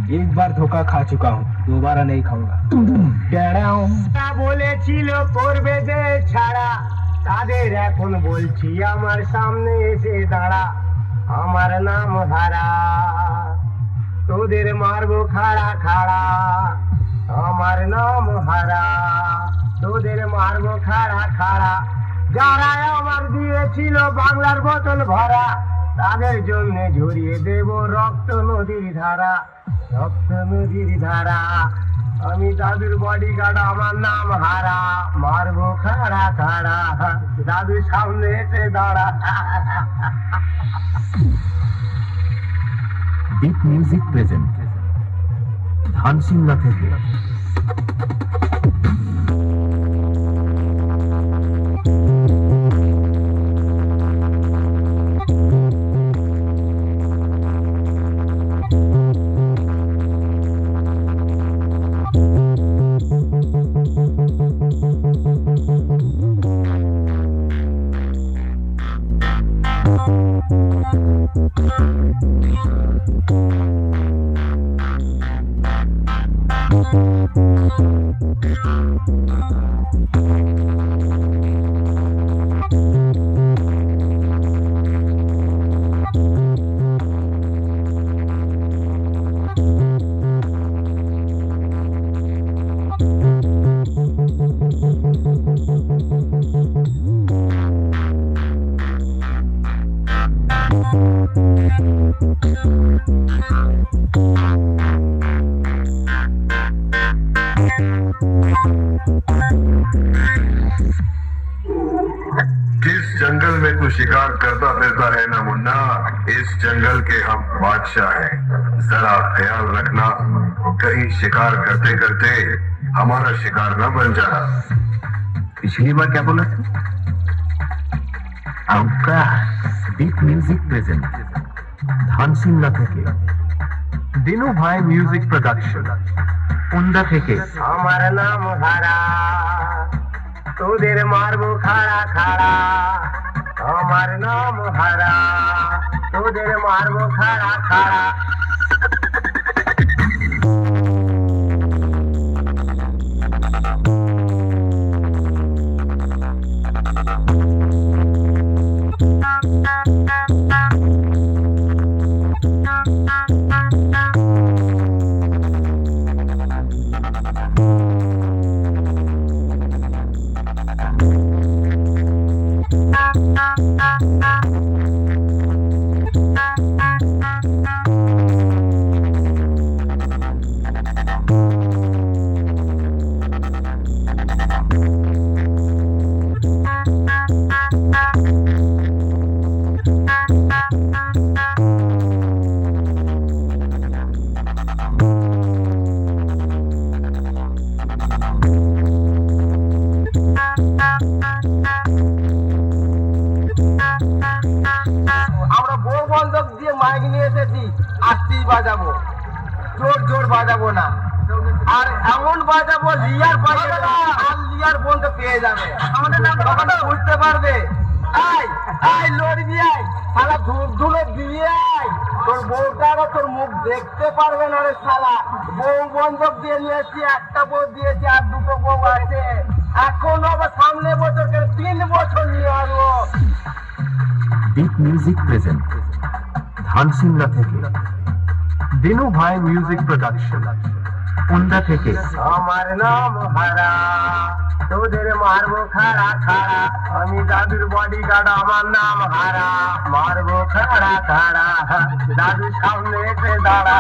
एक बार धोखा खा चुका हूँ, दोबारा नहीं खाऊंगा। বলেছিল করবে যে ছাড়া, তাদের এখন বলছি আমার সামনে এসে দাঁড়া। আমার নাম হারা, তোদের মারবো খাড়া খাড়া। আমার নাম হারা, তোদের মারবো খাড়া খাড়া। যারা আমার দিয়েছিল বাংলার বোতল ভরা, তাদের জন্য ঝরিয়ে দেব রক্ত নদীর ধারা, রক্ত নদীর ধারা। আমি দাদুর বডিগার্ড, আমার নাম হারা, মারবো খাড়া খাড়া। দাদুর সামনে এসে দাঁড়া। বিট মিউজিক প্রেজেন্ট ধানসিংলা থেকে। जिस जंगल में तू शिकार करता फिरता है ना मुन्ना, इस जंगल के हम बादशाह हैं। जरा ख्याल रखना, कहीं शिकार करते करते हमारा शिकार न बन जाना। पिछली बार क्या बोला था? বিট মিউজিক প্রেজেন্ট ধানসিংলা থেকে। দিনু ভাই মিউজিক প্রোডাকশন উন্দা থেকে। আমার নাম হারা, তোদের মারবো খাড়া খাড়া। আমার নাম হারা, তোদের মারবো খাড়া খাড়া। মাইক নিয়ে এসেছি, আস্তেই বাজাবো, জোর জোর বাজাবো না। আর এমন বাজাবো লিয়ার পাবে না, আর লিয়ার বন্ধ পেয়ে যাবে। আমাদের নামটা বুঝতে পারবে। আয় আয় লড়বি, আয় শালা ধূপ ধুলো দিয়ে আয়। তোর বউটারও তোর মুখ দেখতে পারবে না রে শালা। বউ বন্ধক দিয়ে নিয়েছি, একটা বউ দিয়েছি, আর দুটো বউ আছে। এখন আবার সামনে বছরকে 3 বছর নিয়ে আসবো। বিট মিউজিক প্রেজেন্ট ধানসিংলা থেকে। দিনু ভাই মিউজিক প্রোডাকশন উন্দা থেকে আমার নাম হারা, তোদের মারবো খাড়া খাড়া, আমি দাদুর বডি গার্ড, আমার নাম হারা, মারবো খাড়া খাড়া, দাদুর সামনে এসে দাঁড়া।